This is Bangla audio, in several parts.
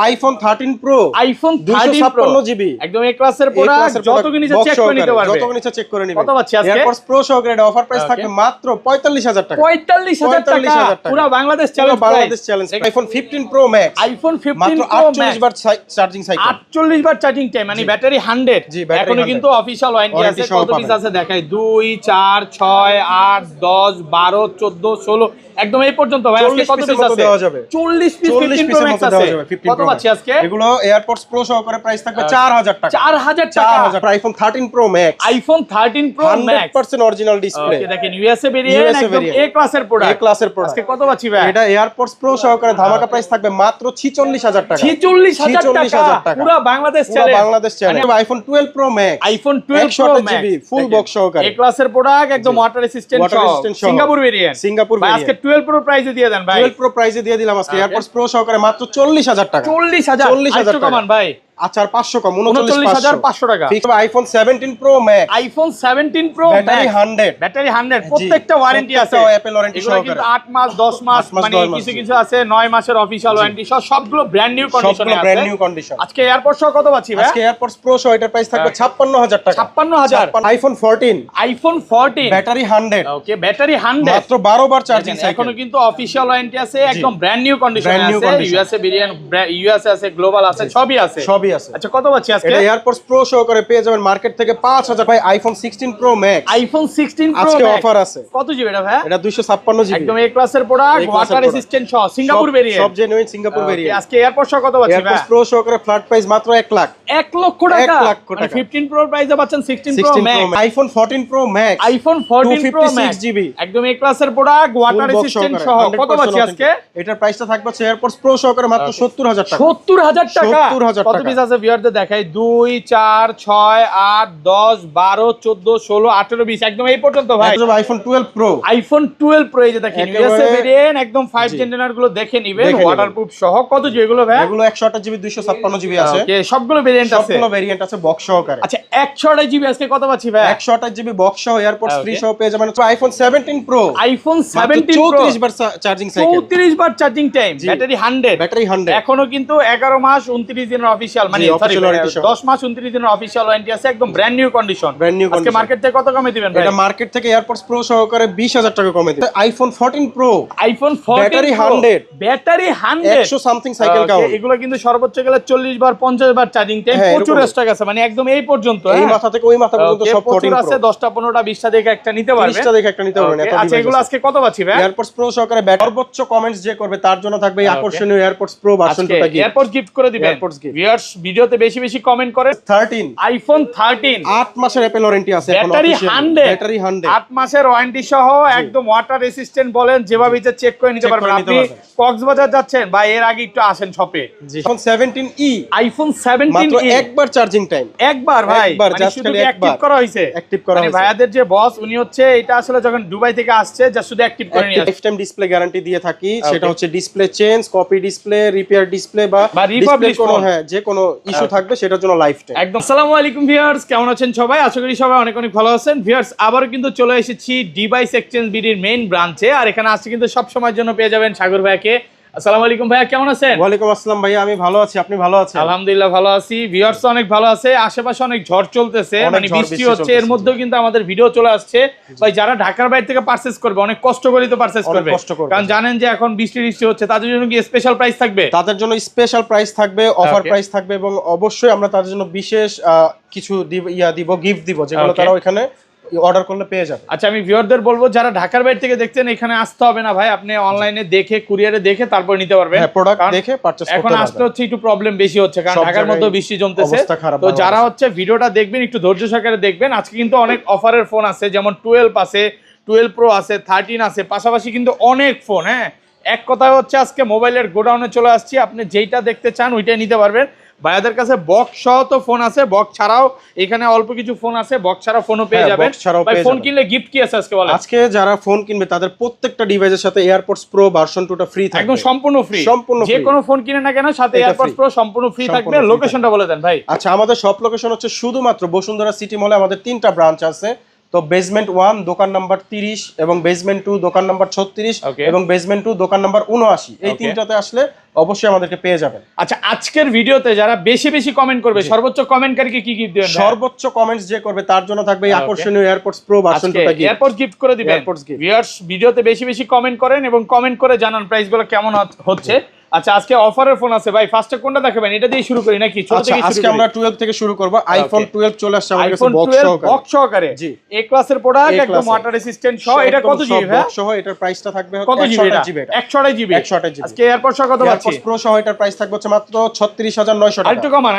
আইফোন 13 প্রো, আইফোন 13 জিবি, একদম এ ক্লাসের প্রোডাক্ট, যত কি নিচে চেক করে নিতে পারবে, যত কি নিচে চেক করে নিবে। কত পাচ্ছি আজকে? এয়ারপডস প্রো সহকারে অফার প্রাইস থাকবে মাত্র 45000 টাকা। 45000 টাকা, পুরো Bangladesh challenge, Bangladesh challenge. IPhone 15 pro max, iPhone 15 মাত্র প্রো 48 বার চার্জিং সাইকেল, 48 বার চার্জিং টাইম, মানে ব্যাটারি 100। এখনো কিন্তু অফিশিয়াল ওয়ারেন্টি আছে। কত পিস আছে দেখাই, 2 4 6 8 10 12 14 16, একদম এই পর্যন্ত ভাই। আজকে কত পিস আছে? 40 পিস 15 প্রো ম্যাক্স আছে। কত পাচ্ছি আজকে? এগুলো এয়ারপডস প্রো সহকারে প্রাইস থাকবে 4000 টাকা। 4000 টাকা। IPhone 13 pro max, iPhone 13 pro max 100% original display. Okay, দেখেন ইউএসএ ভেরিয়েন্ট, একদম এ ক্লাসের প্রোডাক্ট, এ ক্লাসের প্রোডাক্ট। আজকে কত পাচ্ছি ভাই? এটা এয়ারপডস প্রো সহকারে ধামাকা প্রাইস থাকবে মাত্র 46000 টাকা। 46000 টাকা, পুরো Bangladesh challenge, Bangladesh challenge. IPhone 12 pro max, iPhone 12 pro max full box সহকারে, এ ক্লাসের প্রোডাক্ট, একদম ওয়াটার রেসিস্ট্যান্ট সহ, সিঙ্গাপুর ভেরিয়েন্ট। ভাই আজকে 12 প্রো প্রাইসে দিয়ে দেন ভাই। 12 প্রো প্রাইসে দিয়ে দিলাম আজকে এয়ারপডস প্রো সহকারে মাত্র 40000 টাকা। 40000 টাকা কমান ভাই। আচ্ছা, আর 500 কম, 39500 টাকা। Fix iPhone 17 pro max, iPhone 17 pro battery 100, battery 100, প্রত্যেকটা ওয়ারেন্টি আছে, অ্যাপল ওয়ারেন্টি সহকারে। কিন্তু 8 মাস 10 মাস, মানে কিছু কিছু আছে 9 মাসের অফিশিয়াল ওয়ারেন্টি সহ, সবগুলো ব্র্যান্ড নিউ কন্ডিশনে আছে, ব্র্যান্ড নিউ কন্ডিশন। আজকে এয়ারপডস সহ কত পাচ্ছি ভাই? আজকে এয়ারপডস প্রো সহ এটার প্রাইস থাকবে 56000 টাকা। 56000। আইফোন 14, আইফোন 14 ব্যাটারি 100, ওকে, ব্যাটারি 100, মাত্র 12 বার চার্জিং সাইকেল। এখনো কিন্তু অফিশিয়াল ওয়ারেন্টি আছে, একদম ব্র্যান্ড নিউ কন্ডিশনে Brand new আছে। condition। ইউএসএ ভেরিয়েন্ট, ইউএসএ আছে, গ্লোবাল আছে, সবই আছে, সবই আছে। আচ্ছা, কত পাচ্ছি আজকে? এটা এয়ারপডস প্রো সহকারে পেয়ে যাবেন মার্কেট থেকে 5000। ভাই iPhone 16 pro max, iPhone 16 pro আজকে অফার আছে। কত জিবি এটা ভাই? এটা 256 জিবি, একদম এ ক্লাসের প্রোডাক্ট, ওয়াটার রেসিস্ট্যান্ট সহ, সিঙ্গাপুর ভেরিয়েন্ট, সব জেনুইন সিঙ্গাপুর ভেরিয়েন্ট। আজকে এয়ারপডস সহ কত পাচ্ছি ভাই? এয়ারপডস প্রো সহকারে ফ্ল্যাট প্রাইস মাত্র 1 লাখ। 1 লক্ষ টাকা। 1 লক্ষ মানে টাকা। 15 প্রো প্রাইসে পাচ্ছেন 16 pro max. IPhone 14 pro max, iPhone 14 pro max GB, একদম এ ক্লাসের প্রোডাক্ট, ওয়াটার রেসিস্ট্যান্ট সহ, কত পাচ্ছি আজকে? এটার প্রাইসটা থাকবে এয়ারপডস প্রো সহকারে মাত্র 70000 টাকা। 70000 টাকা। 70000 কত পিস আছে ভিউয়ারদের দেখাই, 2 4 6 8 10 12 14 16 18 20, একদম এই পর্যন্ত ভাই। আইফোন 12 প্রো, আইফোন 12 প্রো, এই যে দেখেন ইউএসএ ভেরিয়েন্ট, একদম 5 জেনারেল গুলো দেখে নিবেন, ওয়াটারপ্রুফ সহ। কত জিবি এগুলো ভাই? এগুলো 128 জিবি 256 জিবি আছে। ওকে, সবগুলো ভেরিয়েন্ট আছে, সবগুলো ভেরিয়েন্ট আছে বক্স সহকারে। আচ্ছা, 128 জিবি আজকে কত পাচ্ছি ভাই? 128 জিবি বক্স সহ এয়ারপডস ফ্রি সহ পেয়ে যাবেন। আইফোন 17 প্রো, আইফোন 17 প্রো 34 বার চার্জিং সাইকেল, 34 বার চার্জিং টাইম, ব্যাটারি 100, ব্যাটারি 100, এখনো কিন্তু 11 মাস 29 দিনের অফিশিয়াল, মানে সরি 10 মাস 29 দিনের অফিশিয়াল ওয়ারেন্টি আছে, একদম ব্র্যান্ড নিউ কন্ডিশন। আজকে মার্কেট থেকে কত কমে দিবেন ভাই? এটা মার্কেট থেকে এয়ারপডস প্রো সহকারে 20000 টাকা কমে দিবে। IPhone 14 pro, iPhone 14 battery 100, battery 100 something cycle count. এগুলো কিন্তু সর্বোচ্চ গেলে 40 বার 50 বার চার্জিং টাইম, প্রচুর স্টক আছে, মানে একদম এই পর্যন্ত, এই মাথা থেকে ওই মাথা পর্যন্ত সব 14 আছে। 10টা 15টা 20টা দেখে একটা নিতে পারবেন, 30টা দেখে একটা নিতে পারবেন। আচ্ছা, এগুলো আজকে কত পাচ্ছি ভাই? এয়ারপডস প্রো সহকারে সর্বোচ্চ কমেন্টস যে করবে তার জন্য থাকবে এই আকর্ষণীয় এয়ারপডস প্রো ভার্সনটা গিফট, এয়ারপডস গিফট করে দিবেন। ভিউয়ার্স ভিডিওতে বেশি বেশি কমেন্ট করে। 13 আইফোন 13 8 মাসের অ্যাপল ওয়ারেন্টি আছে, এখন ব্যাটারি 100, ব্যাটারি 100, 8 মাসের ওয়ারেন্টি সহ, একদম ওয়াটার রেসিস্ট্যান্ট, বলেন যেভাবে ইচ্ছা চেক করে নিতে পারবেন। আপনি কক্সবাজার যাচ্ছেন ভাই, এর আগে একটু আসেন শপে। আইফোন 17e, আইফোন 17e মাত্র একবার চার্জিং টাইম, একবার ভাই, একবার মানে জাস্ট শুধু খালি অ্যাক্টিভ করা হইছে, অ্যাক্টিভ করা মানে হইছে। ভাইয়াদের যে বস উনি হচ্ছে, এটা আসলে যখন দুবাই থেকে আসছে জাস্ট শুধু অ্যাক্টিভ করে নিয়ে আসে। লাইফ টাইম ডিসপ্লে গ্যারান্টি দিয়ে থাকি, সেটা হচ্ছে display change, copy display, repair display বা ডিসপ্লে কোনো যে কোনো ইস্যু থাকবে সেটার জন্য লাইফ টাইম। একদম। আসসালামু আলাইকুম ভিউয়ার্স, কেমন আছেন সবাই? আশা করি সবাই অনেক অনেক ভালো আছেন। ভিউয়ার্স, আবারো কিন্তু চলে এসেছি ডিভাইস এক্সচেঞ্জ বিডির মেইন ব্রাঞ্চে, আর এখানে আসছে কিন্তু সব সময়ের জন্য পেয়ে যাবেন সাগর ভাইয়াকে। আসসালামু আলাইকুম ভাইয়া, কেমন আছেন? ওয়ালাইকুম আসসালাম ভাইয়া, আমি ভালো আছি, আপনি ভালো আছেন? আলহামদুলিল্লাহ ভালো আছি। ভিউয়ার্স অনেক ভালো আছে, আশেপাশে অনেক ঝড় চলতেছে, মানে বৃষ্টি হচ্ছে, এর মধ্যেও কিন্তু আমাদের ভিডিও চলে আসছে। ভাই যারা ঢাকার বাইরে থেকে পারচেজ করবে অনেক কষ্ট করে তো পারচেজ করবে, কারণ জানেন যে এখন বৃষ্টি হচ্ছে, তাদের জন্য কি স্পেশাল প্রাইস থাকবে? তাদের জন্য স্পেশাল প্রাইস থাকবে, অফার প্রাইস থাকবে, এবং অবশ্যই আমরা তাদের জন্য বিশেষ কিছু দিব, গিফট দিব, যেগুলো তারা ওখানে অর্ডার করলে পেয়ে যাবে। আচ্ছা, আমি ভিউয়ারদের বলবো যারা ঢাকার বাইরে থেকে দেখছেন, এখানে আসতে হবে না ভাই, আপনি অনলাইনে দেখে কুরিয়ারে দেখে তারপর নিতে পারবেন। হ্যাঁ, প্রোডাক্ট দেখে পারচেজ করতে পারবেন। এখন আসতে হচ্ছে একটু প্রবলেম বেশি হচ্ছে, কারণ ঢাকার মধ্যে বৃষ্টি জমতেছে। তো যারা হচ্ছে ভিডিওটা দেখবেন একটু ধৈর্য সহকারে দেখবেন। আজকে কিন্তু অনেক অফারের ফোন আছে, যেমন 12 আছে, 12 প্রো আছে, 13 আছে, পাশাপাশি কিন্তু অনেক ফোন। হ্যাঁ, এক কথায় হচ্ছে আজকে মোবাইলের গোডাউনে চলে আসছি, আপনি যেইটা দেখতে চান ওইটাই নিতে পারবেন। ভাইয়াদের কাছে বক্স সহ তো ফোন আছে, বক্স ছাড়াও এখানে অল্প কিছু ফোন আছে, বক্স ছাড়া ফোনও পেয়ে যাবেন। ভাই ফোন কিনলে গিফট কি আছে আজকে বলেন? আজকে যারা ফোন কিনবে তাদের প্রত্যেকটা ডিভাইসের সাথে এয়ারপডস প্রো ভার্সন 2টা ফ্রি থাকবে, একদম সম্পূর্ণ ফ্রি। সম্পূর্ণ যে কোনো ফোন কিনে না কেন সাথে এয়ারপডস প্রো সম্পূর্ণ ফ্রি থাকবে। লোকেশনটা বলে দেন ভাই। আচ্ছা, আমাদের সব লোকেশন হচ্ছে শুধুমাত্র বসুন্ধরা সিটি মলে, আমাদের 3টা ব্রাঞ্চ আছে। তো বেসমেন্ট 1 দোকান নাম্বার 30 এবং বেসমেন্ট 2 দোকান নাম্বার 36 এবং বেসমেন্ট 2 দোকান নাম্বার 79 এই তিনটাতে আসলে অবশ্যই আমাদেরকে পেয়ে যাবেন। আচ্ছা, আজকের ভিডিওতে যারা বেশি বেশি কমেন্ট করবে, সর্বোচ্চ কমেন্টকারীকে কি গিফট দিবেন? সর্বোচ্চ কমেন্টস যে করবে তার জন্য থাকবে এই আকর্ষণীয় এয়ারপডস প্রো ভার্সন 2 টা গিফট। এয়ারপডস গিফট করে দিবেন। ভিউয়ার্স, ভিডিওতে বেশি বেশি কমেন্ট করেন এবং কমেন্ট করে জানান প্রাইসগুলো কেমন হচ্ছে। আচ্ছা, আজকে অফারের ফোন আছে ভাই, ফার্স্টে কোনটা দেখাবেন? এটা দিয়ে শুরু করি নাকি? ছোট থেকে শুরু করি। আজকে আমরা 12 থেকে শুরু করব। আইফোন 12 চলে আসছে আমাদের কাছে বক্স সহকারে। জি, এ ক্লাসের প্রোডাক্ট, একদম ওয়াটার রেসিস্ট্যান্ট সহ। এটা কত জিবি ভাই? বক্স সহ এটার প্রাইসটা থাকবে কত জিবি? 128 জিবি। আজকে এয়ারপড সহ কত পাচ্ছি? প্রো সহ এটার প্রাইস থাকবে হচ্ছে মাত্র 36900 টাকা। আরেকটু কমান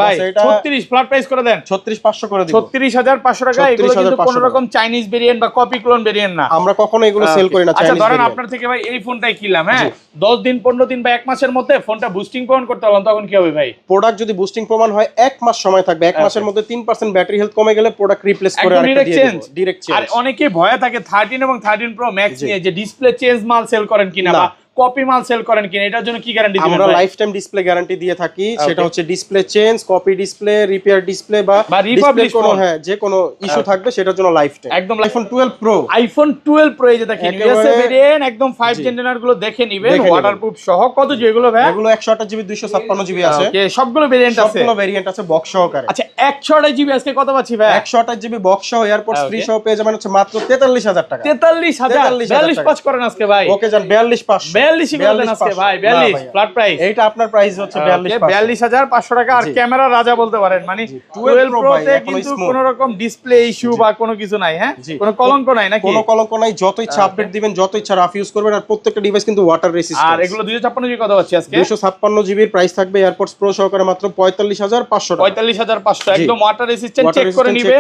ভাই, 36 ফ্ল্যাট প্রাইস করে দেন। 36500 করে দিব। 36500 টাকা। এগুলো কিন্তু কোনো রকম চাইনিজ ভেরিয়েন্ট বা কপি ক্লোন ভেরিয়েন্ট না, আমরা কখনো এগুলো সেল করি না। আচ্ছা, ধরেন আপনার থেকে ভাই এই ফোনটাই কিনলাম, হ্যাঁ, 10 দিন 15 দিন বা 1 মাসের মধ্যে ফোনটা বুস্টিং প্রমাণ করতে হলাম, তখন কি হবে ভাই? প্রোডাক্ট যদি বুস্টিং প্রমাণ হয় 1 মাস সময় থাকবে। 1 মাসের মধ্যে 3% ব্যাটারি হেলথ কমে গেলে প্রোডাক্ট রিপ্লেস করে আরেকটা দিয়ে দেব। Direct change. আর অনেকে ভয় থাকে 13 এবং 13 প্রো ম্যাক্স নিয়ে যে ডিসপ্লে চেঞ্জ মাল সেল করেন কিনা বা কপি মাল সেল করেন কিনা, এটার জন্য কি গ্যারান্টি দিবেন? আমরা লাইফ টাইম ডিসপ্লে গ্যারান্টি দিয়ে থাকি। সেটা হচ্ছে display change, copy display, repair display বা ডিসপ্লে কোনো যে কোনো ইস্যু থাকবে সেটার জন্য লাইফ টাইম। একদম আইফোন 12 প্রো, আইফোন 12 প্রো এই যে দেখেন ইউএসএ ভেরিয়েন্ট, একদম 5 জেনারেল গুলো দেখে নেবেন, ওয়াটারপ্রুফ সহ। কত জিবি এগুলো ভাই? এগুলো 128 জিবি 256 জিবি আছে। ওকে, সবগুলো ভেরিয়েন্ট আছে, সবগুলো ভেরিয়েন্ট আছে বক্স সহকারে। আচ্ছা, 128 জিবি আজকে কত পাচ্ছি ভাই? 128 জিবি বক্স সহ এয়ারপডস ফ্রি সহ পেয়ে যাবেন হচ্ছে মাত্র 43000 টাকা। 43000 42 পাঁচ করেন আজকে ভাই। ওকে জান 42500 42 করে দেন আজকে ভাই। 42 ফ্ল্যাট প্রাইস। এইটা আপনার প্রাইস হচ্ছে 42500 টাকা। আর ক্যামেরা রাজা বলতে পারেন, মানে 12 প্রো তে কিন্তু কোনো রকম ডিসপ্লে ইস্যু বা কোনো কিছু নাই, হ্যাঁ, কোনো কলঙ্ক নাই নাকি? কোনো কলঙ্ক নাই, যত ইচ্ছা আপডেট দিবেন, যত ইচ্ছা রাফ ইউজ করবেন। আর প্রত্যেকটা ডিভাইস কিন্তু ওয়াটার রেসিস্ট্যান্ট। আর এগুলো 256 জিবি কত পাচ্ছি আজকে? 256 জিবির প্রাইস থাকবে এয়ারপডস প্রো সহকারে মাত্র 45500 টাকা। 45500 একদম ওয়াটার রেসিস্ট্যান্ট। চেক করে নিবে,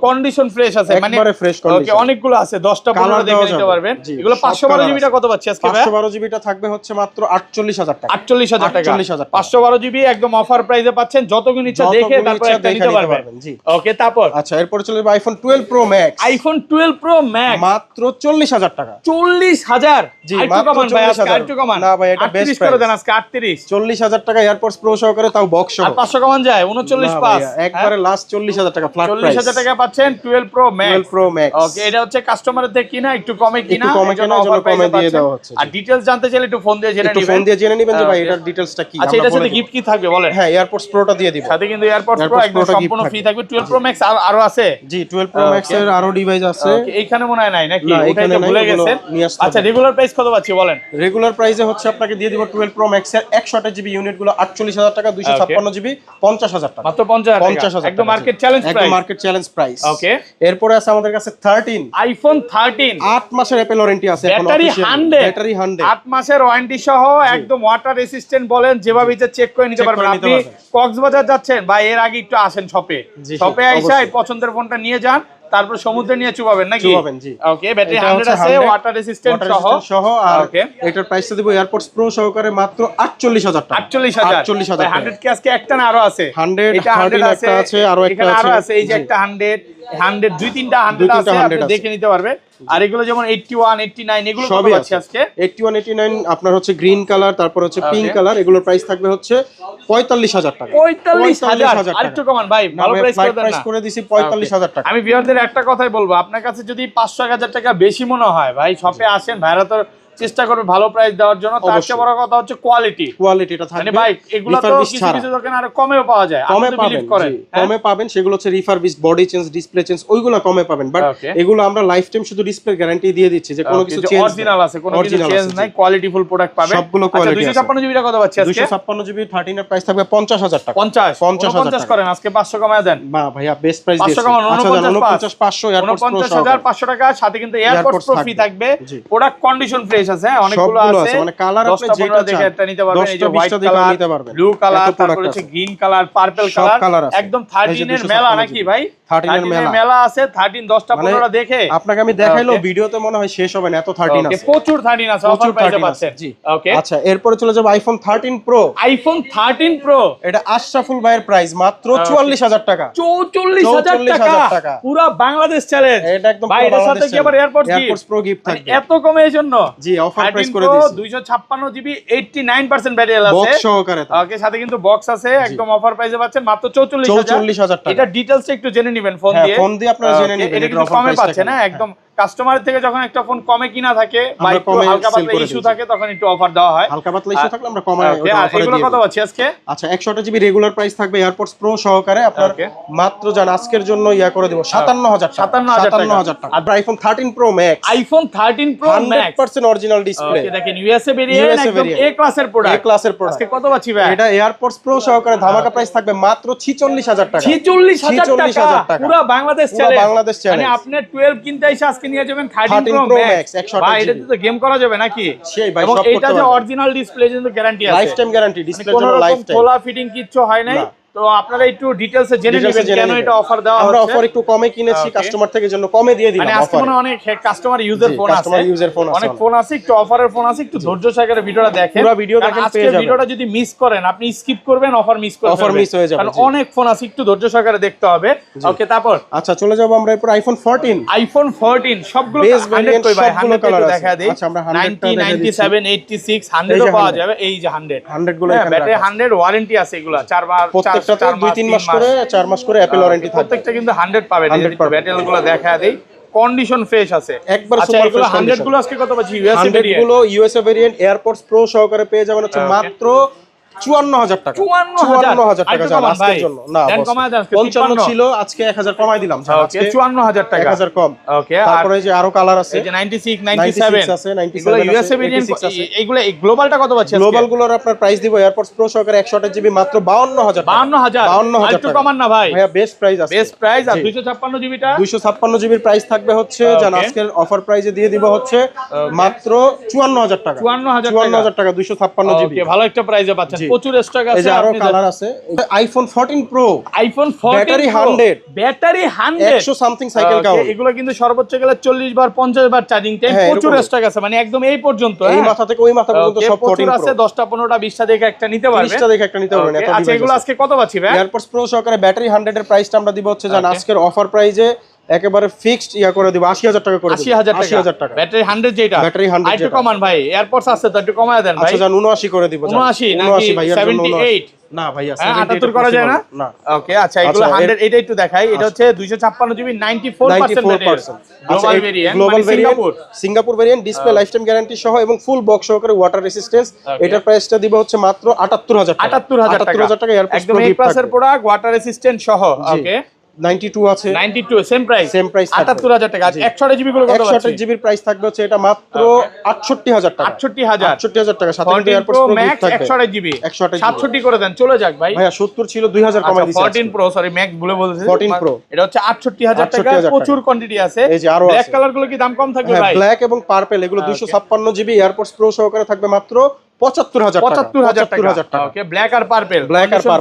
কন্ডিশন ফ্রেশ আছে, মানে একবারে ফ্রেশ কন্ডিশন। ওকে, অনেকগুলো আছে, 10টা 15টা দেখে নিতে পারবেন। এগুলো 512 জিবিটা কত পাচ্ছি আজকে ভাই? 512 জিবিটা থাকবে হচ্ছে মাত্র 48000 টাকা। 48000 টাকা। 512 জিবি একদম অফার প্রাইসে পাচ্ছেন, যতগুলো ইচ্ছা দেখে তারপর একটা নিতে পারবেন। জি, ওকে। তারপর আচ্ছা, এরপর চলে যাবে iPhone 12 pro max. IPhone 12 pro max মাত্র 40000 টাকা। 40000? জি, মাত্র 40000। আরেকটু কমান না ভাই, এটা বেস্ট করে দেন আজকে 38। 40000 টাকা এয়ারপডস প্রো সহকারে, তাও বক্স সহ। আর 500 কমান যায় 39.5। একবারে লাস্ট 40000 টাকা ফ্ল্যাট প্রাইস। 40000 টাকা পাচ্ছেন 12 pro max. 12 pro max. Okay, এটা হচ্ছে কাস্টমারের থেকে কিনা, একটু কমে কিনা, জন্য কমে দিয়ে দেওয়া হচ্ছে। আর ডিটেইলস জানতে চাইলে একটু ফোন দিয়ে জেনে নেবেন। একটু ফোন দিয়ে জেনে নেবেন যে ভাই এটার ডিটেইলসটা কি। আচ্ছা, এটার সাথে গিফট কি থাকবে বলেন? হ্যাঁ, এয়ারপডস প্রোটা দিয়ে দিব। সাথে কিন্তু এয়ারপডস প্রো একদম সম্পূর্ণ ফ্রি থাকবে। 12 প্রো ম্যাক্স আরো আছে? জি, 12 প্রো ম্যাক্স এর আরো ডিভাইস আছে। ওকে, এইখানে মনে হয় নাই নাকি? ওটাইতে ভুলে গেছেন। আচ্ছা, রেগুলার প্রাইস কত পাচ্ছি বলেন? রেগুলার প্রাইসে হচ্ছে আপনাকে দিয়ে দিব 12 প্রো ম্যাক্স এর 128 জিবি ইউনিট গুলো 48000 টাকা, 256 জিবি 50000 টাকা। মাত্র 50000 টাকা। একদম মার্কেট চ্যালেঞ্জ প্রাইস। একদম মার্কেট চ্যালেঞ্জ প্রাইস। ওকে, এরপরে আছে আমাদের কাছে 13 আইফোন 13 8 মাসের অ্যাপল ওয়ারেন্টি আছে এখন। ব্যাটারি 100 8 মাসের ওয়ারেন্টি সহ, একদম ওয়াটার রেসিস্ট্যান্ট। বলেন যেভাবে ইচ্ছা চেক করে নিতে পারবেন। আপনি কক্সবাজার যাচ্ছেন ভাই, এর আগে একটু আসেন শপে আইসা পছন্দের ফোনটা নিয়ে যান, তারপর সমুদ্রে নিয়ে চুবাবেন নাকি? চুবাবেন, জি। ওকে, ব্যাটারি 100 আছে, ওয়াটার রেসিস্ট্যান্ট সহ। আর এটার প্রাইসটা দেব এয়ারপডস প্রো সহকারে মাত্র 48000 টাকা। 48000 100 কে আজকে একটা না আরো আছে? 100 এটা 100 আছে, আরো একটা আছে। এই যে একটা 100 দুই তিনটা 100 আছে, আপনি দেখে নিতে পারবেন। আর এগুলো যেমন 81 89 এগুলো কত আছে আজকে? 81 89 আপনার হচ্ছে গ্রিন কালার, তারপর হচ্ছে পিঙ্ক কালার। এগুলোর প্রাইস থাকবে হচ্ছে 45000 টাকা। 45000 আরেকটু কমান ভাই, ভালো প্রাইস করে দেন না? করে দিছি 45000 টাকা। আমি ভিউয়ারদের একটা কথাই বলবো, আপনার কাছে যদি 500-1000 টাকা বেশি মনে হয় ভাই, শপে আসেন, ভাইরা তো চেষ্টা করবে ভালো প্রাইস দেওয়ার জন্য। তার চেয়ে বড় কথা হচ্ছে কোয়ালিটিটা থাকবে। মানে ভাই এগুলো তো কিছু কিছু দোকানে আরো কমেও পাওয়া যায়, কমে পাবেন। কমে পাবেন, সেগুলো হচ্ছে refurbish, body change, display change, ওইগুলো কমে পাবেন। বাট এগুলো আমরা লাইফ টাইম শুধু ডিসপ্লে গ্যারান্টি দিয়ে দিচ্ছি যে কোনো কিছু চেঞ্জ অরিজিনাল আছে, কোনো কিছু চেঞ্জ নাই, কোয়ালিটিফুল প্রোডাক্ট পাবেন সবগুলো কোয়ালিটি আছে। 256 জিবি কত পাচ্ছি আজকে? 256 জিবি 13 এর প্রাইস থাকবে 50000 টাকা। 50 করেন আজকে, 500 কমায় দেন। বাহ ভাইয়া, বেস্ট প্রাইস দিয়েছি। 500 এয়ারপডস প্রো 49500 টাকা, সাথে কিন্তু এয়ারপডস প্রো ফ্রি থাকবে। প্রোডাক্ট কন্ডিশন ফ্রেশ আছে, অনেকগুলো আছে। মানে কালার আপনি যেটা দেখে একটা নিতে পারবেন। এই যে হোয়াইট কালার, ব্লু কালার, তারপর হচ্ছে গ্রিন কালার, পার্পল কালার, একদম 13 এর মেলা নাকি ভাই? 13 এর মেলা আছে। 13 10টা 15টা দেখে আপনাকে আমি দেখাইলো, ভিডিওতে মনে হয় শেষ হবে না, এত 13 আছে। প্রচুর 13 আছে, অফার প্রাইসে পাচ্ছেন। জি, ওকে। আচ্ছা, এরপরে চলে যাব আইফোন 13 প্রো। আইফোন 13 প্রো, এটা আশরাফুল ভাইয়ের প্রাইস মাত্র 44000 টাকা। 44000 টাকা, পুরো বাংলাদেশ চ্যালেঞ্জ। এটা একদম ভাই, এর সাথে কি আবার এয়ারপডস প্রো গিফট থাকবে। এত কমে এর জন্য? জি অফার প্রাইস করে দিয়েছি 256 জিবি 89% ব্যাটারি আছে বক্স সহকারে। ওকে, সাথে কিন্তু বক্স আছে, একদম অফার প্রাইসে পাচ্ছেন মাত্র 44000 টাকা। এটা ডিটেইলস একটু জেনে নেবেন ফোন দিয়ে, ফোন দিয়ে আপনারা জেনে নেবেন এটা কিন্তু কমে পাচ্ছেন না একদম। কাস্টমারের থেকে যখন একটা ফোন কমে কিনা থাকে বা একটু হালকা পাতলা ইস্যু থাকে তখন একটু অফার দেওয়া হয়, হালকা পাতলা ইস্যু থাকলে আমরা কমায় ওটা অফারে দিই। এগুলো কত আছে আজকে? আচ্ছা 128 জিবি রেগুলার প্রাইস থাকবে এয়ারপডস প্রো সহকারে আপনার মাত্র জান আজকের জন্য ইয়া করে দেব 57000 টাকা। আর iPhone 13 pro max, iPhone 13 pro max 100% original display. Okay, দেখেন ইউএসএ ভেরিয়েন্ট একদম এ ক্লাসের প্রোডাক্ট, আজকে কত পাচ্ছি ভাই? এটা এয়ারপডস প্রো সহকারে ধামাকা প্রাইস থাকবে মাত্র 46000 টাকা। 46000 টাকা পুরো বাংলাদেশ চ্যালেঞ্জ। মানে আপনি 12 কিনতে এসে আজকে নিয়ে যাবেন 13 প্রো ম্যাক্স 128 ভাই, এটাতে তো গেম করা যাবে নাকি? সেই ভাই, এবং সব এটা যে অরিজিনাল ডিসপ্লে কিন্তু গ্যারান্টি আছে, লাইফ টাইম গ্যারান্টি, ডিসপ্লে জন্য লাইফ টাইম, খোলা ফিটিং কিচ্ছু হয় নাই। তো আপনারা একটু ডিটেইলসে জেনে নেবেন কেন এটা অফার দেওয়া হচ্ছে। আমরা অফার একটু কমে কিনেছি কাস্টমার থেকে, জন্য কমে দিয়ে দিলাম মানে আজকে মনে অনেক কাস্টমার ইউজার ফোন আছে, অনেক ফোন আছে, একটু অফারের ফোন আছে, একটু ধৈর্য সহকারে ভিডিওটা দেখেন, পুরো ভিডিও দেখেন, পেয়ে যাবেন। ভিডিওটা যদি মিস করেন আপনি স্কিপ করবেন, অফার মিস হয়ে যাবে, কারণ অনেক ফোন আছে, একটু ধৈর্য সহকারে দেখতে হবে। ওকে, তারপর আচ্ছা চলে যাব আমরা এরপর আইফোন 14 সবগুলো 100 কই ভাই, 100 কালার দেখা দেই। আচ্ছা আমরা 90 97 86 100 পাওয়া যাবে, এই যে 100 গুলো এখানে ব্যাটারি 100 ওয়ারেন্টি আছে, এগুলা 4 বার প্রত্যেকটাতে 2-3 মাস করে 4 মাস করে অ্যাপল ওয়ারেন্টি থাকে, প্রত্যেকটা কিন্তু 100 পাবেন। ব্যাটারিগুলো দেখা দেই, কন্ডিশন ফ্রেশ আছে একবার। আচ্ছা এগুলো 100 গুলো আজকে কত পাচ্ছি? ইউএসএ ভেরিয়েন্ট এয়ারপডস প্রো সহকারে পেয়ে যাবেন হচ্ছে মাত্র 54000 টাকা। 54000 টাকা জান আজকের জন্য। না বস 55 ছিল, আজকে 1000 কমাই দিলাম জান, আজকে 54000 টাকা 1000 কম। ওকে, তারপরে যে আরো কালার আছে, এই যে 96 97 আছে, 97 এগুলো ইউএসএ ভেরিয়েন্ট। এগুলো গ্লোবালটা কত পাচ্ছি? গ্লোবাল গুলোর আপনার প্রাইস দিব এয়ারপডস প্রো সহকারে 128 জিবি মাত্র 52000 একটু কমান না ভাই? ভাইয়া বেস্ট প্রাইস আছে, বেস্ট প্রাইস। আর 256 জিবিটা 256 জিবির প্রাইস থাকবে হচ্ছে জান আজকের অফার প্রাইসে দিয়ে দিব হচ্ছে মাত্র 54000 টাকা। 54000 টাকা 256 জিবি, ওকে, ভালো একটা প্রাইসে পাচ্ছেন, প্রচুর স্টক আছে। এই যে আরো কালার আছে, iPhone 14 pro, iPhone 14 battery 100 something cycle count. এগুলো কিন্তু সর্বোচ্চ গেলে 40 বার 50 বার চার্জিং টাইম, প্রচুর স্টক আছে, মানে একদম এই পর্যন্ত, এই মাথা থেকে ওই মাথা পর্যন্ত সব 14 আছে। 10টা 15টা 20টা দেখে একটা নিতে পারবেন, 30টা দেখে একটা নিতে পারবেন। আচ্ছা এগুলো আজকে কত পাচ্ছি ভাই? এয়ারপডস প্রো সহকারে ব্যাটারি 100 এর প্রাইসটা আমরা দিব হচ্ছে জান আজকের অফার প্রাইসে একেবারে ফিক্সড ইয়া করে দিব 80000 টাকা করে দিব। 80000 টাকা ব্যাটারি 100 যেটা, ব্যাটারি 100 একটু কমান ভাই, এয়ারপডস আছে তো একটু কমায় দেন ভাই। আচ্ছা জান 79 করে দিব। 79 নাকি 78? না ভাইয়া 78 করা যায় না? না। ওকে, আচ্ছা এগুলো 100, এটা একটু দেখাই। এটা হচ্ছে 256 GB 94% battery, global variant, global variant, Singapore variant, display life time guarantee সহ এবং ফুল বক্স সহকারে ওয়াটার রেজিস্ট্যান্স। এটার প্রাইসটা দিব হচ্ছে মাত্র 78000 টাকা। 78000 টাকা এয়ারপডস একদম এই ক্লাসের প্রোডাক্ট, ওয়াটার রেজিস্ট্যান্ট সহ। ওকে, 92 আছে, 92 সেম প্রাইস 78000 টাকা। 128 জিবি গুলো কত আছে? 128 জিবির প্রাইস থাকবে হচ্ছে এটা মাত্র 68000 টাকা। 68000 টাকা, সাথে কিন্তু এয়ারপডস প্রো ম্যাক্স থাকবে 128 জিবি 128 67 করে দেন, চলে যাক ভাই। ভাইয়া 70 ছিল 2000 কমাই দিছি। 14 প্রো, সরি ম্যাক্স ভুলে বলতেছি, 14 প্রো এটা হচ্ছে 68000 টাকা, প্রচুর কোয়ান্টিটি আছে। এই যে আরো ব্ল্যাক আছে, কালার গুলো কি দাম কম থাকবে ভাই? ব্ল্যাক এবং পার্পল এগুলো 256 জিবি এয়ারপডস প্রো সহকারে থাকবে মাত্র 75000 টাকা। ওকে, ব্ল্যাক আর পার্পল,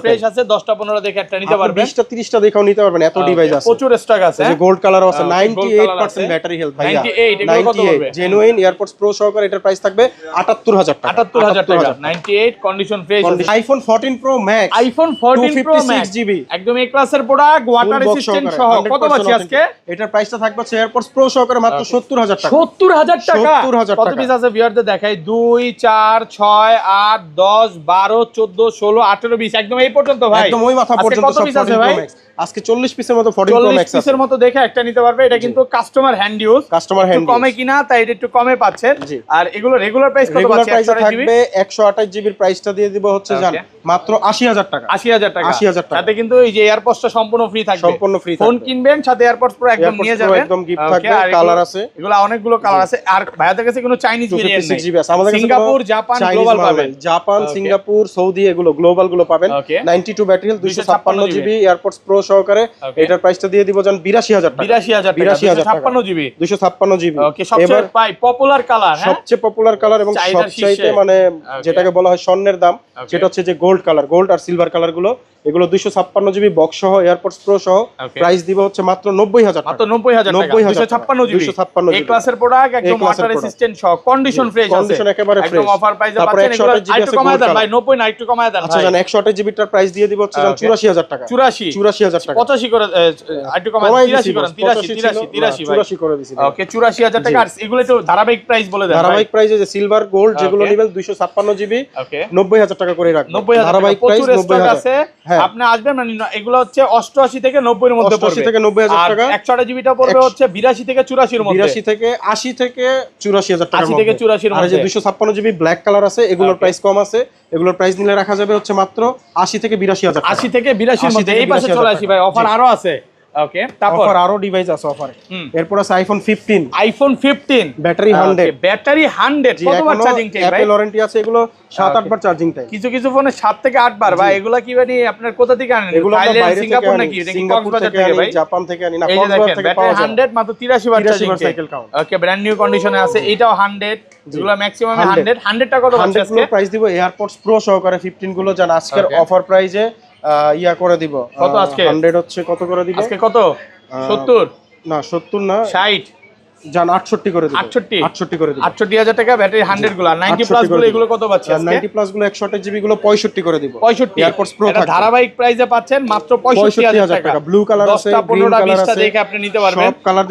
ফ্রেশ আছে, 10টা 15টা দেখে একটা নিতে পারবেন, 20টা 30টা দেখেও নিতে পারবেন, এত ডিভাইস আছে, প্রচুর স্টক আছে। এই যে গোল্ড কালার আছে, 98% ব্যাটারি হেলথ ভাইয়া, 98 এগুলো কত হবে? জেনুইন এয়ারপডস প্রো সহকারে এটার প্রাইস থাকবে 78000 টাকা। 78000 টাকা, 98 condition fresh. IPhone 14 pro max, iPhone 14 pro max GB একদম এই ক্লাসের প্রোডাক্ট, ওয়াটার রেজিস্ট্যান্ট সহ। কত পাচ্ছি আজকে? এটার প্রাইসটা থাকবে হচ্ছে এয়ারপডস প্রো সহকারে মাত্র 70000 টাকা। 70000 টাকা। 70000 কত পিস আছে ভিউয়ারদের দেখাই? 2 4 6 8 10 12 14 16 18 20 একদম এই পর্যন্ত ভাই, একদম ওই মাথা পর্যন্ত কত পিস আছে ভাই? আজকে 40 পিসের মতো 14 প্রো ম্যাক্স আছে, 40 পিসের মতো দেখে একটা নিতে পারবে। এটা কিন্তু customer hand use, customer hand কমে কিনা, তাই এটা একটু কমে পাচ্ছেন। আর এগুলো রেগুলার প্রাইস কত রেগুলার পাচ্ছি? প্রাইসে থাকবে 128 জিবির প্রাইসটা দিয়ে দিব হচ্ছে জান মাত্র 80000 টাকা। 80000 টাকা, 80000 টাকা, সাথে কিন্তু এই যে এয়ারপডসটা সম্পূর্ণ ফ্রি থাকবে, সম্পূর্ণ ফ্রি থাকবে। ফোন কিনবেন সাথে এয়ারপডস পুরো একদম নিয়ে যাবেন, একদম গিফট থাকবে। কালার আছে, এগুলো অনেকগুলো কালার আছে। আর ভাইয়াদের কাছে কোনো চাইনিজ ভেরিয়েন্ট নেই, আমাদের কাছে সিঙ্গাপুর জাপান গ্লোবাল পাবেন, জাপান সিঙ্গাপুর সৌদি এগুলো গ্লোবাল গুলো পাবেন। 92 battery health, 256 GB AirPods pro সহকারে এটার প্রাইসটা দিয়ে দিব জান 82000 টাকা। 82000 টাকা, 256 জিবি 256 জিবি। ওকে, সবচেয়ে পাই পপুলার কালার, হ্যাঁ সবচেয়ে পপুলার কালার এবং সবচাইতে মানে যেটাকে বলা হয় স্বর্ণের দাম, সেটা হচ্ছে যে গোল্ড কালার, গোল্ড আর সিলভার কালার গুলো। এগুলো 256 জিবি বক্স সহ এয়ারপডস প্রো সহ প্রাইস দিব হচ্ছে মাত্র 90000 টাকা। মাত্র 90000 টাকা, 256 জিবি এই ক্লাসের প্রোডাক্ট, একদম ওয়াটার রেজিস্ট্যান্ট সহ, কন্ডিশন ফ্রেশ আছে, কন্ডিশন একেবারে ফ্রেশ, একদম অফার প্রাইসে পাচ্ছেন এগুলো একটু কমায় দেন ভাই 90 না একটু কমায় দেন আচ্ছা জান 128 জিবি টার প্রাইস দিয়ে দিব হচ্ছে জান 84000 টাকা 84000 টাকা 85 করে একটু কমায় 83 করেন 83 করে দিছি ওকে 84000 টাকা আর এগুলো একটু ধারাবাহিক প্রাইস বলে দেন ধারাবাহিক প্রাইসে যে সিলভার গোল্ড যেগুলো নিবেন 256 জিবি 90000 টাকা করে রাখবেন ধারাবাহিক প্রাইস 90000 আছে আপনি আসবেন মানে এগুলো হচ্ছে 88 থেকে 90 এর মধ্যে পড়বে 88 থেকে 90000 টাকা 128 জিবিটা পড়বে হচ্ছে 82 থেকে 84 এর মধ্যে 82 থেকে 80 থেকে 84000 টাকার 80 থেকে 84 এর আর মধ্যে যে 256 জিবি ব্ল্যাক কালার আছে এগুলোর প্রাইস কম আছে এগুলোর প্রাইস নিলে রাখা যাবে হচ্ছে মাত্র 80 থেকে 82000 টাকা 80 থেকে 82 এর মধ্যে এই পাশে চলে আসি ভাই অফার আরো আছে ওকে তারপর অফার আরো ডিভাইস আছে অফারে এরপর আছে আইফোন 15 ব্যাটারি 100 ব্যাটারি 100 কতবার চার্জিং টাইম ভাই অ্যাপল ওয়ারেন্টি আছে এগুলো 7-8 বার চার্জিং টাইম কিছু ফোনে 7 থেকে 8 বার ভাই এগুলা কি মানে আপনার কোথা থেকে আনেন থাইল্যান্ড সিঙ্গাপুর নাকি কক্সবাজার থেকে ভাই জাপান থেকে আনি না কক্সবাজার থেকে পাওয়া যায় 100 মাত্র 83 বার charging cycle count okay brand new কন্ডিশনে আছে এটাও 100 যেগুলো ম্যাক্সিমাম 100 টাকা কত আছে আজকে প্রাইস দিব এয়ারপডস প্রো সহকারে 15 গুলো জান আজকের অফার প্রাইজে ইয়া করে দিব কত আজকে 100 হচ্ছে কত করে দিব আজকে কত 70 না 70 না 60 জান 68 করে দিব 68 করে দিব 68000 টাকা ব্যাটারি 100 গুলো আর 90 প্লাস গুলো এগুলো কত পাচ্ছেন আজকে 90 প্লাস গুলো 128 জিবি গুলো 65 করে দিব 65 এয়ারপডস প্রো এটা ধারাবাহিক প্রাইসে পাচ্ছেন মাত্র 65000 টাকা ব্লু কালার আছে 10টা 15টা 20টা দেখে আপনি নিতে পারবেন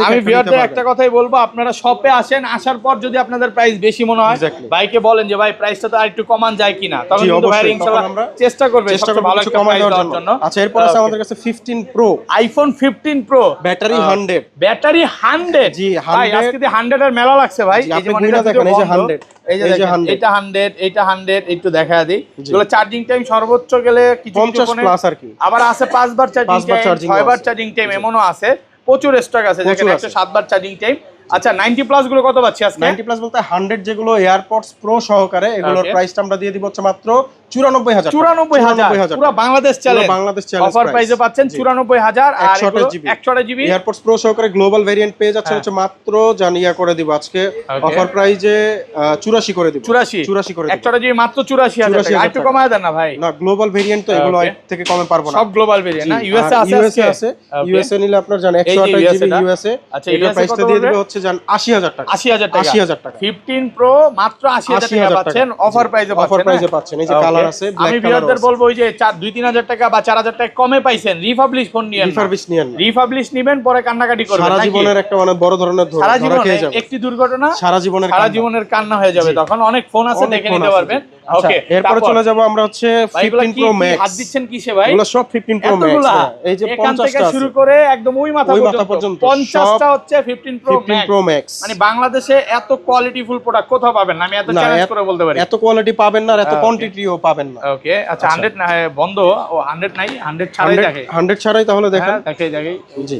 আমি ভিউয়ারদের একটা কথাই বলবো আপনারা শপে আসেন আসার পর যদি আপনাদের প্রাইস বেশি মনে হয় ভাইকে বলেন যে ভাই প্রাইসটা তো আরেকটু কমান যায় কিনা তখন কিন্তু ভাই ইনশাআল্লাহ চেষ্টা করবে সবচেয়ে ভালো একটা প্রাইস দেওয়ার জন্য আচ্ছা এরপর আছে আমাদের কাছে 15 pro iPhone 15 pro battery 100 battery 100 জি 100 ভাই আজকে 100 এর মেলা লাগছে ভাই এই যে মনিটর দেখেন এই যে 100 এই যে দেখেন এটা 100 একটু দেখা দিই এগুলো চার্জিং টাইম সর্বোচ্চ গেলে কিছু 50 প্লাস আর কি আবার আছে 5 বার চার্জিং টাইম 6 বার চার্জিং টাইম এমনও আছে প্রচুর স্টক আছে যেখানে 107 বার চার্জিং টাইম আচ্ছা 90 প্লাস গুলো কত পাচ্ছি আজকে 90 প্লাস বলতে 100 যেগুলো এয়ারপডস প্রো সহকারে এগুলোর প্রাইসটা আমরা দিয়ে দিব হচ্ছে মাত্র 94000 পুরো বাংলাদেশ চ্যালেঞ্জ অফার প্রাইসে পাচ্ছেন 94000 আর 128 জিবি এয়ারপডস প্রো সহকারে গ্লোবাল ভেরিয়েন্ট পেয়ে যাচ্ছে হচ্ছে মাত্র জানিয়া করে দিব আজকে অফার প্রাইসে 84 করে দিব 84 করে দিব 128 জিবি মাত্র 84000 টাকা একটু কমায় দেন না ভাই না গ্লোবাল ভেরিয়েন্ট তো এগুলো এর থেকে কমে পারবো না সব গ্লোবাল ভেরিয়েন্ট না ইউএসএ আছে ইউএসএ নিলে আপনার জানেন 128 জিবি ইউএসএ আচ্ছা এর প্রাইসটা দিয়ে দিবে হচ্ছে জান 80000 টাকা 80000 টাকা 15 প্রো মাত্র 80000 টাকা পাচ্ছেন অফার প্রাইসে পাচ্ছেন এই যে কালার আছে ব্ল্যাক কালার আমি বলবো ওই যে 2-3000 টাকা বা 4000 টাকা কমে পাইছেন রিফাবলিশ ফোন নিয়েন রিফাবলিশ নেবেন পরে কান্নাকাটি করবেন সারা জীবনের একটা মানে বড় ধরনের ধরা খেয়ে যাবে একটি দুর্ঘটনা সারা জীবনের কান্না হয়ে যাবে তখন অনেক ফোন আছে দেখে নিতে পারবেন ওকে এরপর চলে যাব আমরা হচ্ছে 15 প্রো ম্যাক্স হাত দিচ্ছেন কিসে ভাই এগুলো সব 15 প্রো ম্যাক্স এই যে 50 থেকে শুরু করে একদম ওই মাথা পর্যন্ত 50টা হচ্ছে 15 প্রো ম্যাক্স মানে বাংলাদেশে এত কোয়ালিটিফুল প্রোডাক্ট কোথাও পাবেন না আমি এত চ্যালেঞ্জ করে বলতে পারি এত কোয়ালিটি পাবেন না আর এত কোয়ান্টিটিও পাবেন না ওকে আচ্ছা 100 না বন্ধ ও 100 নাই 100 ছাড়াই দেখে 100 ছাড়াই তাহলে দেখেন দেখে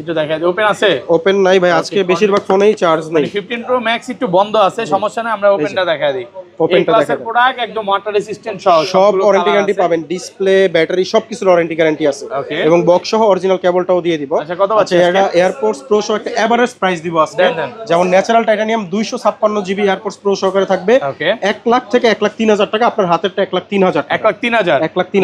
একটু দেখা যায় ওপেন আছে ওপেন নাই ভাই আজকে বেশিরভাগ ফোনেই চার্জ নেই 15 প্রো ম্যাক্স একটু বন্ধ আছে সমস্যা নাই আমরা ওপেনটা দেখা দিই ওপেনটা দেখা দিই প্রোডাক্ট একদম ওয়াটার রেসিস্ট্যান্ট সব ওয়ারেন্টি গ্যারান্টি পাবেন ডিসপ্লে ব্যাটারি সবকিছুর ওয়ারেন্টি গ্যারান্টি আছে এবং বক্স সহ অরিজিনাল কেবলটাও দিয়ে দিব আচ্ছা কত আছে এটা এয়ারপডস প্রো সহ একটা এভারেজ প্রাইস দিব আজকে যেমন natural titanium 256 GB AirPods pro সহকারে থাকবে 1 লাখ থেকে 1,03,000 টাকা আপনার হাতেরটা 1,03,000 1,03,000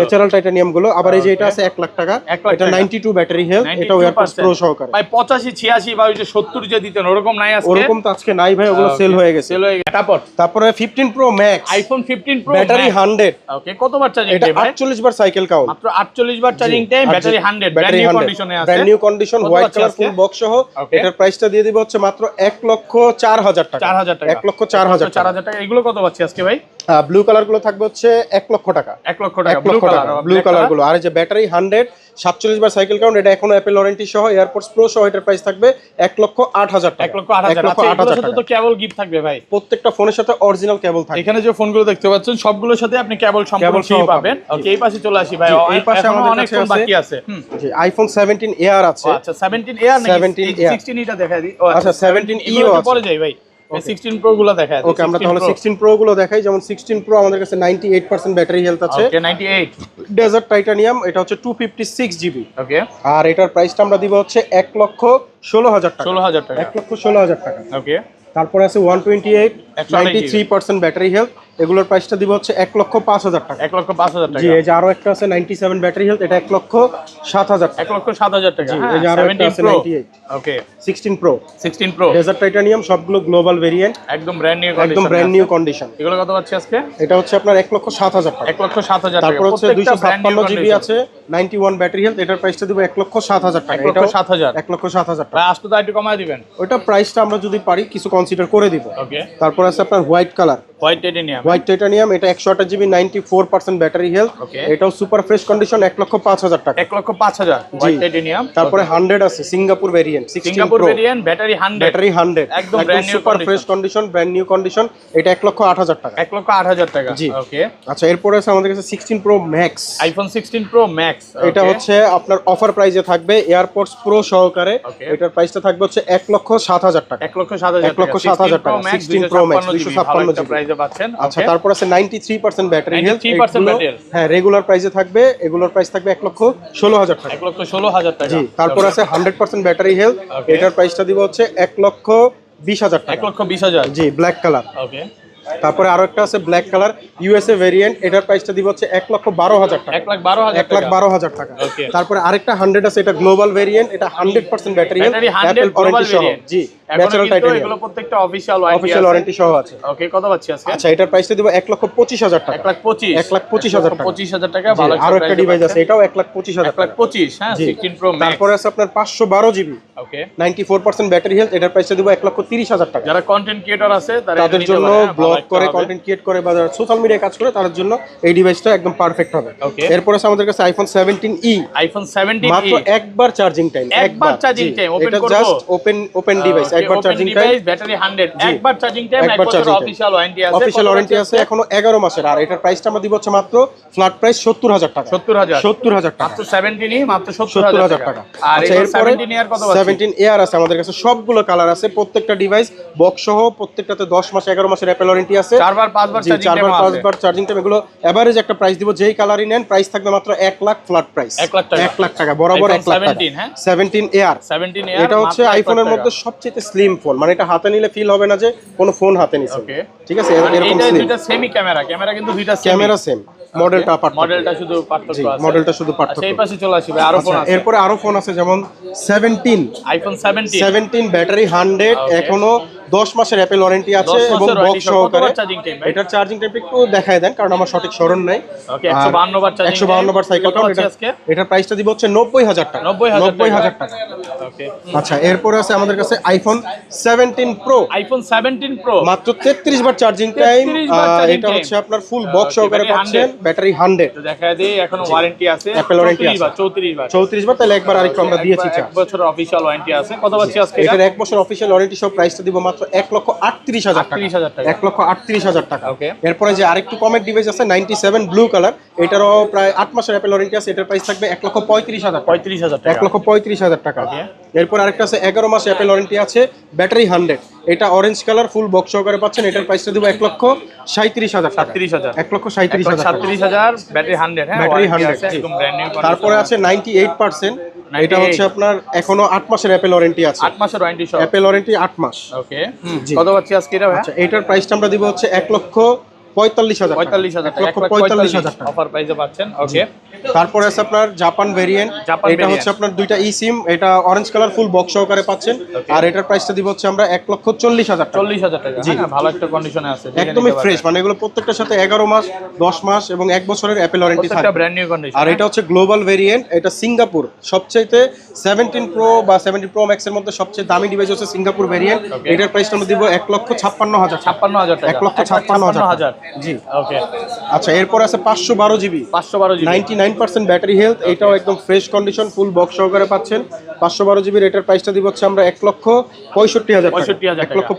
ন্যাচারাল টাইটানিয়াম গুলো আবার এই যে এটা আছে 1 লাখ টাকা এটা 92 ব্যাটারি হেলথ এটাও এয়ারপডস প্রো সহকারে ভাই 85 86 বা ওই যে 70 যে দিতেন ওরকম নাই আজকে ওরকম তো আজকে নাই ভাই ওগুলো সেল হয়ে গেছে তারপরে 15 pro max iPhone 15 pro battery 100 ওকে কতবার চার্জিং টাইম ভাই 48 বার সাইকেল কাউন্ট মাত্র 48 বার charging time battery 100 brand new কন্ডিশনে আছে brand new condition white colour full box সহ এটার প্রাইসটা দিয়ে দিব হচ্ছে মাত্র 1,04,000 টাকা 1,04,000 টাকা এগুলো কত পাচ্ছি আজকে ভাই ব্লু কালার গুলো থাকবে হচ্ছে 1 লক্ষ টাকা 1 লক্ষ টাকা ব্লু কালার গুলো আর এই যে ব্যাটারি 100 47 বার সাইকেল কাউন্ট এটা এখনো অ্যাপল ওয়ারেন্টি সহ এয়ারপডস প্রো সহ এটার প্রাইস থাকবে 1,08,000 টাকা 1,08,000 সাথে তো কেবল গিফট থাকবে ভাই প্রত্যেকটা ফোনের সাথে অরিজিনাল কেবল থাকবে এখানে যে ফোনগুলো দেখতে পাচ্ছেন সবগুলোর সাথে আপনি কেবল সম্পূর্ণ ফ্রি পাবেন ওকে এই পাশে চলে আসি ভাই এই পাশে আমাদের অনেক ফোন বাকি আছে জি আইফোন 17 এয়ার আছে আচ্ছা 17 এয়ার নাকি 16 এটা দেখাই দিই আচ্ছা 17 ইও আছে পরে যাই ভাই 16 প্রো গুলো দেখায় ওকে আমরা তাহলে 16 প্রো গুলো দেখাই যেমন 16 প্রো আমাদের কাছে 98% ব্যাটারি হেলথ আছে ওকে 98 ডেজার্ট টাইটানিয়াম এটা হচ্ছে 256 জিবি ওকে আর এটার প্রাইসটা আমরা দিব হচ্ছে 1,16,000 টাকা 1,16,000 টাকা 1,16,000 টাকা ওকে তারপর আছে 128 93% ব্যাটারি হেলথ এগুলোর প্রাইসটা দিব হচ্ছে 1,05,000 টাকা। 1,05,000 টাকা। জি, এই যে আরো একটা আছে 97 ব্যাটারি হেলথ, এটা 1,07,000 টাকা। 1,07,000 টাকা। এই যে আরো একটা আছে 98 ওকে 16 প্রো 16 প্রো ডেজার্ট টাইটানিয়াম, সবগুলো গ্লোবাল ভেরিয়েন্ট, একদম ব্র্যান্ড নিউ কন্ডিশন, একদম ব্র্যান্ড নিউ কন্ডিশন। এগুলো কত পাচ্ছি আজকে? এটা হচ্ছে আপনার 1,07,000 টাকা। 1,07,000 টাকা। তারপর হচ্ছে 256 জিবি আছে 91 ব্যাটারি হেলথ, এটার প্রাইসটা দিব 1,07,000 টাকা। এটাও 1,07,000 1,07,000 টাকা। ভাই আজকে তো একটু কমায় দিবেন। ওটা প্রাইসটা আমরা যদি পারি কিছু কনসিডার করে দিব। ওকে তারপর আছে আপনার white colour, white titanium, white titanium, এটা 128 জিবি 94% ব্যাটারি হেলথ, Okay. এটাও সুপার ফ্রেশ কন্ডিশন, 1,05,000 টাকা। 1,05,000 হোয়াইট টাইটানিয়াম। তারপরে 100 আছে Singapore variant 16 Singapore pro variant, battery 100, battery 100 একদম brand new super fresh condition, brand new condition, এটা 1,08,000 টাকা। 1,08,000 টাকা। জি। ওকে আচ্ছা, এরপরে আছে আমাদের কাছে 16 pro max, iPhone 16 pro max, এটা হচ্ছে আপনার অফার প্রাইসে থাকবে এয়ারপডস প্রো সহকারে। Okay. এটার প্রাইসটা থাকবে হচ্ছে 1,07,000 টাকা। 1,07,000 1,07,000 টাকা। 16 Pro Max 256 জিবি প্রাইসে পাচ্ছেন। আচ্ছা, তারপর আছে 93% ব্যাটারি হেলথ, 93% ব্যাটারি। হ্যাঁ রেগুলার প্রাইসে থাকবে, এগুলোর প্রাইস থাকবে 1,16,000 টাকা। 1,16,000 টাকা। জি, তারপর আছে 100% ব্যাটারি হেলথ, Okay. এটার প্রাইসটা দিব হচ্ছে 1,20,000 টাকা। 1,20,000। জি, ব্ল্যাক কালার। ওকে তারপরে আরো একটা আছে ব্ল্যাক কালার ইউএসএ ভেরিয়েন্ট, এটার প্রাইসটা দিব হচ্ছে 1,12,000 টাকা। 1,12,000 টাকা। 1,12,000 টাকা। Okay. তারপরে আরেকটা 100 আছে, এটা গ্লোবাল ভেরিয়েন্ট, এটা 100% battery health, battery 100 Apple global warranty সহ। ভেরিয়েন্ট। জি, এখন ন্যাচারাল কিন্তু টাইটানিয়াম, এগুলো প্রত্যেকটা অফিশিয়াল ওয়ারেন্টি অফিশিয়াল ওয়ারেন্টি সহ আছে। ওকে কত পাচ্ছি আজকে? আচ্ছা, এটার প্রাইসটা দিব 1,25,000 টাকা। 1,25,000 1,25,000 টাকা। 25,000 টাকা। জি, ভালো আরো একটা ডিভাইস আছে, এটাও 1,25,000 টাকা। 1,25,000 হ্যাঁ, জি। 16 প্রো ম্যাক্স। তারপরে আছে আপনার 512 জিবি ওকে 94% ব্যাটারি হেলথ, এটার প্রাইসটা দিব 1,30,000 টাকা। যারা কন্টেন্ট ক্রিয়েটর আছে তারা এটা তাদের নিতে জন্য পারে, হ্যাঁ, ভালো ব্লগ একটা করে, হবে। কন্টেন্ট ক্রিয়েট করে বা সোশ্যাল মিডিয়ায় কাজ করে, তাদের জন্য এই ডিভাইসটা একদম পারফেক্ট হবে। Okay. এরপর আছে আমাদের কাছে আইফোন 17e, আইফোন 17 মাত্র একবার চার্জিং টাইম, একবার চার্জিং টাইম ওপেন এটা করব। জাস্ট ওপেন ডিভাইস, একবার চার্জিং টাইম, ব্যাটারি 100, জি। একবার চার্জিং টাইম, একবার এক বছর charging time। অফিশিয়াল ওয়ারেন্টি আছে। অফিশিয়াল কত ওয়ারেন্টি আছে পাচ্ছি এখনো 11 মাসের। আর এটার প্রাইসটা আমরা দিব হচ্ছে মাত্র ফ্ল্যাট প্রাইস 70,000 টাকা। 70,000 70,000 টাকা। মাত্র 17 মাত্র 70,000 70,000 টাকা। টাকা। আর আচ্ছা, এর এরপরে 17 এর কত পাচ্ছি? 17 এয়ার আছে আমাদের কাছে, সবগুলো কালার আছে, প্রত্যেকটা ডিভাইস বক্স সহ, প্রত্যেকটাতে 10 মাস 11 মাসের অ্যাপল ওয়ারেন্টি আছে। 4বার 5বার জি, চার্জিং 4বার টাইম আছে। 5বার চার্জিং টাইম, এগুলো এভারেজ একটা প্রাইস দিব, যেই কালারই নেন প্রাইস থাকবে মাত্র 1 লাখ ফ্ল্যাট প্রাইস, 1 লাখ টাকা। 1 লাখ টাকা বরাবর, iPhone 1 লাখ টাকা। 17, হ্যাঁ? 17 এয়ার, 17 এর এটা হচ্ছে মাত্র 1 লাখ আইফোনের টাকা। মধ্যে সবচেয়ে স্লিম ফোন, মানে এটা হাতে নিলে ফিল হবে না যে কোনো ফোন হাতে নিছে। Okay. ঠিক আছে, মানে এরকম এইটা স্লিম। দুইটা সেমি ক্যামেরা কিন্তু দুইটা সেমি। ক্যামেরা সেম, মডেলটা পার্থক্য। মডেলটা শুধু পার্থক্য জি, আছে। মডেলটা শুধু আচ্ছা, পার্থক্য। এই পাশে চলে আসি ভাই, আরো ফোন আচ্ছা, আছে। এরপরে আরো ফোন আছে, যেমন 17 আইফোন 17 ব্যাটারি 100, Okay. এখনো 10 মাসের অ্যাপল ওয়ারেন্টি আছে 10 এবং মাসের বক্স warranty সহ। সহকারে। কতবার charging time ভাই? এটার চার্জিং টাইম একটু দেখায় দেন, কারণ আমার সঠিক স্মরণ নাই। ওকে 152 বার চার্জিং 152 বার সাইকেল কাউন্ট। আজকে এটার প্রাইসটা দিব হচ্ছে 90,000 টাকা। 90,000 টাকা। ওকে আচ্ছা, এরপরে আছে আমাদের কাছে আইফোন 17 প্রো, আইফোন 17 প্রো মাত্র 33 বার চার্জিং টাইম। 33 বার charging এটা time। হচ্ছে আপনার ফুল বক্স সহকারে ব্যাটারি পাচ্ছেন, 100 ব্যাটারি 100, তো দেখা দেই এখনো ওয়ারেন্টি আছে। Apple warranty 34 বার আছে। 34 বার 34 বার, তাহলে একবার আরেকটু আমরা দিয়েছি এক চার্জ। বছরের অফিশিয়াল ওয়ারেন্টি আছে। কত পাচ্ছি আজকে এটা? এটার 1 বছর অফিশিয়াল ওয়ারেন্টি সহ প্রাইসটা দিব মাত্র 1,38,000 টাকা। 38,000 টাকা। 1,38,000 টাকা। Okay. এরপরে যে আরেকটু কমের ডিভাইস আছে 97 ব্লু কালার, এটারও প্রায় 8 মাসের অ্যাপল ওয়ারেন্টি আছে, এটার প্রাইস থাকবে 1,35,000 টাকা। 35,000 টাকা। 1,35,000 টাকা। Okay. এরপর আরেকটা আছে 11 মাস অ্যাপল ওয়ারেন্টি আছে, ব্যাটারি 100, এটা অরেঞ্জ কালার ফুল বক্স সহকারে পাচ্ছেন, এটার প্রাইসটা দিব 1,37,000 টাকা। 37,000 1,37,000 টাকা। 37,000 ব্যাটারি 100 হ্যাঁ ব্যাটারি warranty 100, আছে, জি। একদম ব্র্যান্ড নিউ। তারপরে আছে 98%, এটা হচ্ছে আপনার এখনো 8 মাসের অ্যাপল ওয়ারেন্টি আছে, 8 মাসের ওয়ারেন্টি সহ। অ্যাপল ওয়ারেন্টি 8 মাস। ওকে জি। কত পাচ্ছি আজকে এটা ভাই? আচ্ছা, এটার প্রাইসটা আমরা দিব হচ্ছে 1,45,000 টাকা। 45,000 টাকা। 1,45,000 টাকা। অফার প্রাইসে পাচ্ছেন। ওকে তারপরে আছে আপনার জাপান ভেরিয়েন্ট, জাপান এটা variant। হচ্ছে আপনার দুইটা ই সিম, এটা অরেঞ্জ কালার ফুল বক্স সহকারে পাচ্ছেন। Okay. আর এটার প্রাইসটা দিব হচ্ছে আমরা 1,40,000 টাকা। 40,000 টাকা। জি। হ্যাঁ ভালো একটা কন্ডিশনে আছে। দেখে একদমই নিতে ফ্রেশ, পারবেন। মানে এগুলো প্রত্যেকটার সাথে 11 মাস 10 মাস এবং 1 বছরের অ্যাপল ওয়ারেন্টি প্রত্যেকটা থাকে। Brand new condition. আর এটা হচ্ছে গ্লোবাল ভেরিয়েন্ট, এটা সিঙ্গাপুর সবচাইতে 17 প্রো বা 17 প্রো ম্যাক্স এর মধ্যে সবচেয়ে দামি ডিভাইস হচ্ছে সিঙ্গাপুর ভেরিয়েন্ট। Okay. এটার প্রাইসটা আমরা দিব 1,56,000 টাকা। 56,000 টাকা। 1,56,000 জি। ওকে আচ্ছা, এরপর আছে 512 জিবি 512 জিবি 99% ব্যাটারি হেলথ, এটাও একদম ফ্রেশ কন্ডিশন ফুল বক্স সহকারে পাচ্ছেন। 512 জিবির এটার প্রাইসটা দিব হচ্ছে আমরা 1,65,000 টাকা। 65,000 টাকা। 1,65,000